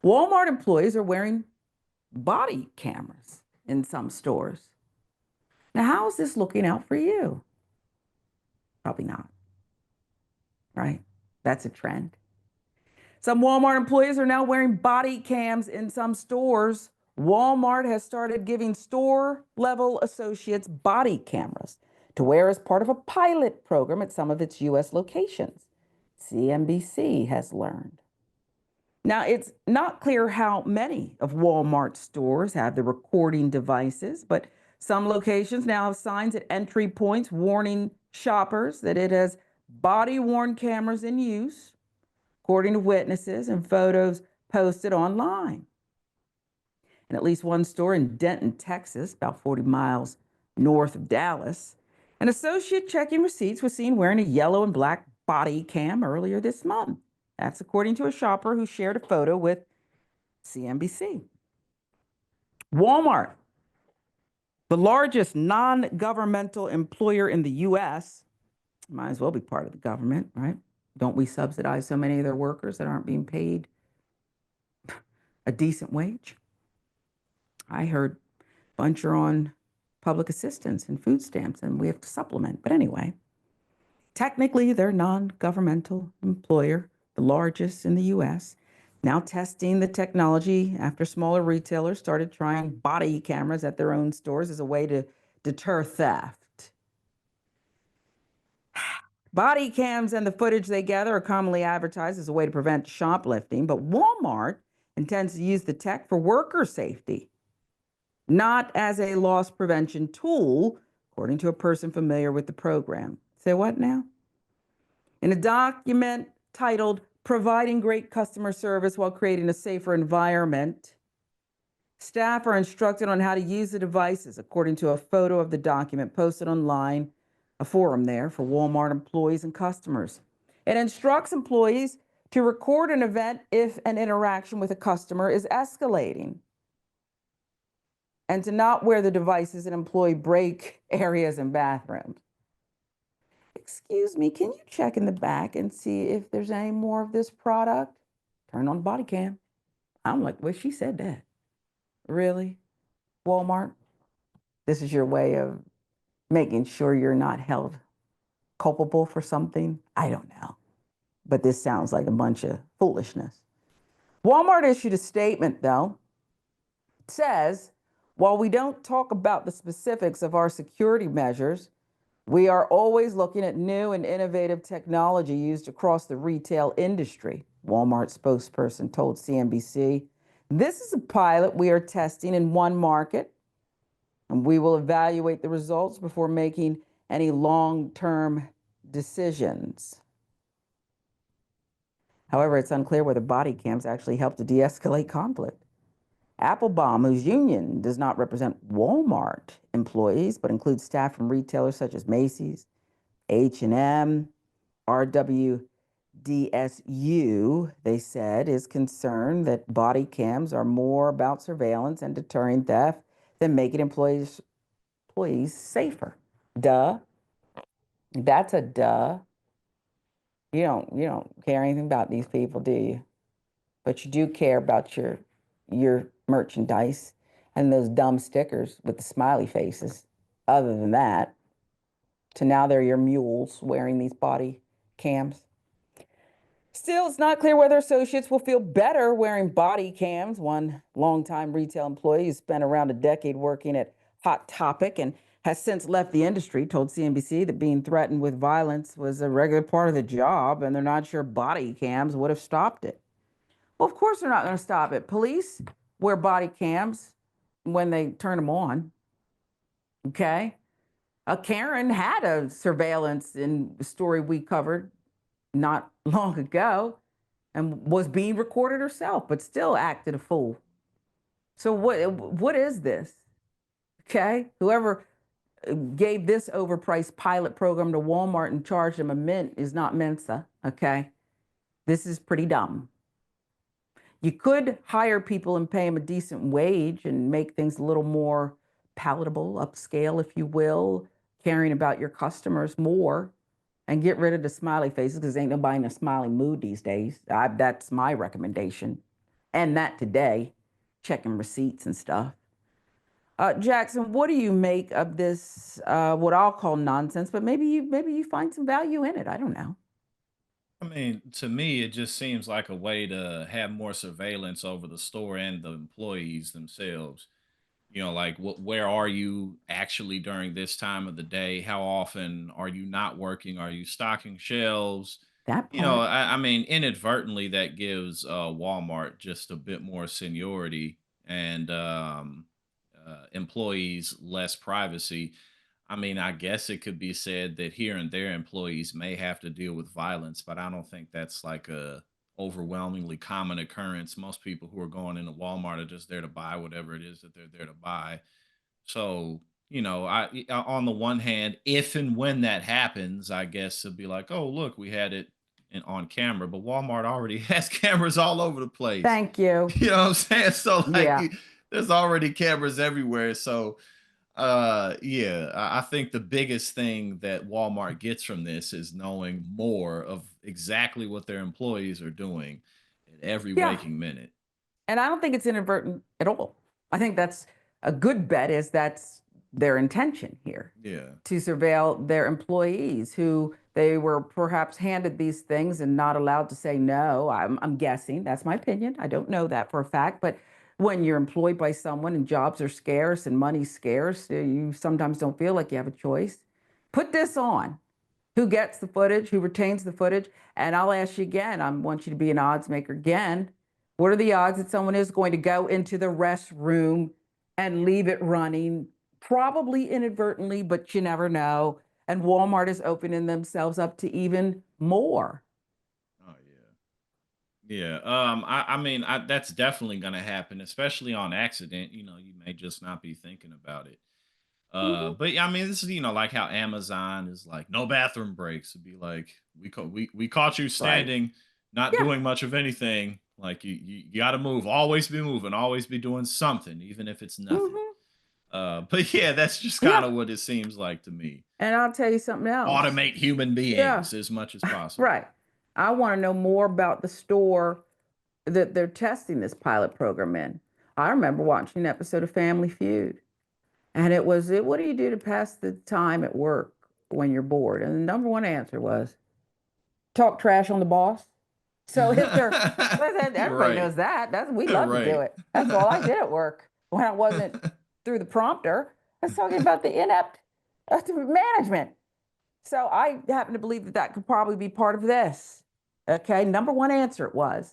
Walmart employees are wearing body cameras in some stores. Now, how is this looking out for you? Probably not, right? That's a trend. Some Walmart employees are now wearing body cams in some stores. Walmart has started giving store-level associates body cameras to wear as part of a pilot program at some of its U.S. locations, CNBC has learned. Now, it's not clear how many of Walmart's stores have the recording devices, but some locations now have signs at entry points warning shoppers that it has body-worn cameras in use, according to witnesses and photos posted online. In at least one store in Denton, Texas, about 40 miles north of Dallas, an associate checking receipts was seen wearing a yellow and black body cam earlier this month. That's according to a shopper who shared a photo with CNBC. Walmart, the largest non-governmental employer in the U.S., might as well be part of the government, right? Don't we subsidize so many of their workers that aren't being paid a decent wage? I heard a bunch are on public assistance and food stamps, and we have to supplement. But anyway, technically, they're non-governmental employer, the largest in the U.S., now testing the technology after smaller retailers started trying body cameras at their own stores as a way to deter theft. Body cams and the footage they gather are commonly advertised as a way to prevent shoplifting, but Walmart intends to use the tech for worker safety, not as a loss prevention tool, according to a person familiar with the program. Say what now? In a document titled Providing Great Customer Service While Creating a Safer Environment, staff are instructed on how to use the devices, according to a photo of the document posted online, a forum there for Walmart employees and customers. It instructs employees to record an event if an interaction with a customer is escalating, and to not wear the devices in employee break areas and bathrooms. Excuse me, can you check in the back and see if there's any more of this product? Turn on the body cam. I'm like, well, she said that. Really? Walmart? This is your way of making sure you're not held culpable for something? I don't know. But this sounds like a bunch of foolishness. Walmart issued a statement, though. It says, while we don't talk about the specifics of our security measures, we are always looking at new and innovative technology used across the retail industry, Walmart spokesperson told CNBC. This is a pilot we are testing in one market, and we will evaluate the results before making any long-term decisions. However, it's unclear whether body cams actually help to de-escalate conflict. Applebaum, whose union does not represent Walmart employees, but includes staff from retailers such as Macy's, H&M, RWDSU, they said, is concerned that body cams are more about surveillance and deterring theft than making employees safer. Duh. That's a duh. You don't care anything about these people, do you? But you do care about your merchandise and those dumb stickers with the smiley faces. Other than that, so now they're your mules wearing these body cams. Still, it's not clear whether associates will feel better wearing body cams. One longtime retail employee who spent around a decade working at Hot Topic and has since left the industry told CNBC that being threatened with violence was a regular part of the job, and they're not sure body cams would have stopped it. Well, of course they're not going to stop it. Police wear body cams when they turn them on. Okay? Karen had a surveillance in the story we covered not long ago and was being recorded herself, but still acted a fool. So what is this? Okay? Whoever gave this overpriced pilot program to Walmart and charged them a mint is not Mensa. Okay? This is pretty dumb. You could hire people and pay them a decent wage and make things a little more palatable, upscale, if you will, caring about your customers more, and get rid of the smiley faces because ain't nobody in a smiley mood these days. That's my recommendation. and that today, checking receipts and stuff. Jackson, what do you make of this, what I'll call nonsense, but maybe you find some value in it. I don't know. I mean, to me, it just seems like a way to have more surveillance over the store and the employees themselves. Like where are you actually during this time of the day? How often are you not working? Are you stocking shelves? That part. I mean, inadvertently, that gives Walmart just a bit more seniority and employees less privacy. I mean, I guess it could be said that here and there employees may have to deal with violence, but I don't think that's like a overwhelmingly common occurrence. Most people who are going into Walmart are just there to buy whatever it is that they're there to buy. So, on the one hand, if and when that happens, I guess it'd be like, oh, look, we had it on camera, but Walmart already has cameras all over the place. Thank you. You know what I'm saying? So, like, Yeah. there's already cameras everywhere. So, yeah, I think the biggest thing that Walmart gets from this is knowing more of exactly what their employees are doing at every Yeah. waking minute. And I don't think it's inadvertent at all. I think that's a good bet is that's their intention here Yeah. to surveil their employees who they were perhaps handed these things and not allowed to say no. I'm guessing. That's my opinion. I don't know that for a fact. But when you're employed by someone and jobs are scarce and money's scarce, you sometimes don't feel like you have a choice. Put this on. Who gets the footage, who retains the footage. And I'll ask you again, I want you to be an odds maker again. What are the odds that someone is going to go into the restroom and leave it running, probably inadvertently, but you never know. And Walmart is opening themselves up to even more. Oh yeah. Yeah. I mean, that's definitely going to happen, especially on accident. You may just not be thinking about it. Hmm. But yeah, I mean, this is like how Amazon is like no bathroom breaks. It'd be like we caught you Right. standing, not Yeah. doing much of anything. Like you got to move. Always be moving. Always be doing something, even if it's nothing. Hmm. But yeah, that's just kind Yeah. of what it seems like to me. And I'll tell you something else. Automate human Yeah. beings as much as possible. Right. I want to know more about the store that they're testing this pilot program in. I remember watching an episode of Family Feud, and what do you do to pass the time at work when you're bored? And the number one answer was talk trash on the boss. So if they're, everybody Right. knows that. We love to do Right. it. That's all I did at work when I wasn't through the prompter. I was talking about the inept management. So I happen to believe that that could probably be part of this. Okay, number one answer it was.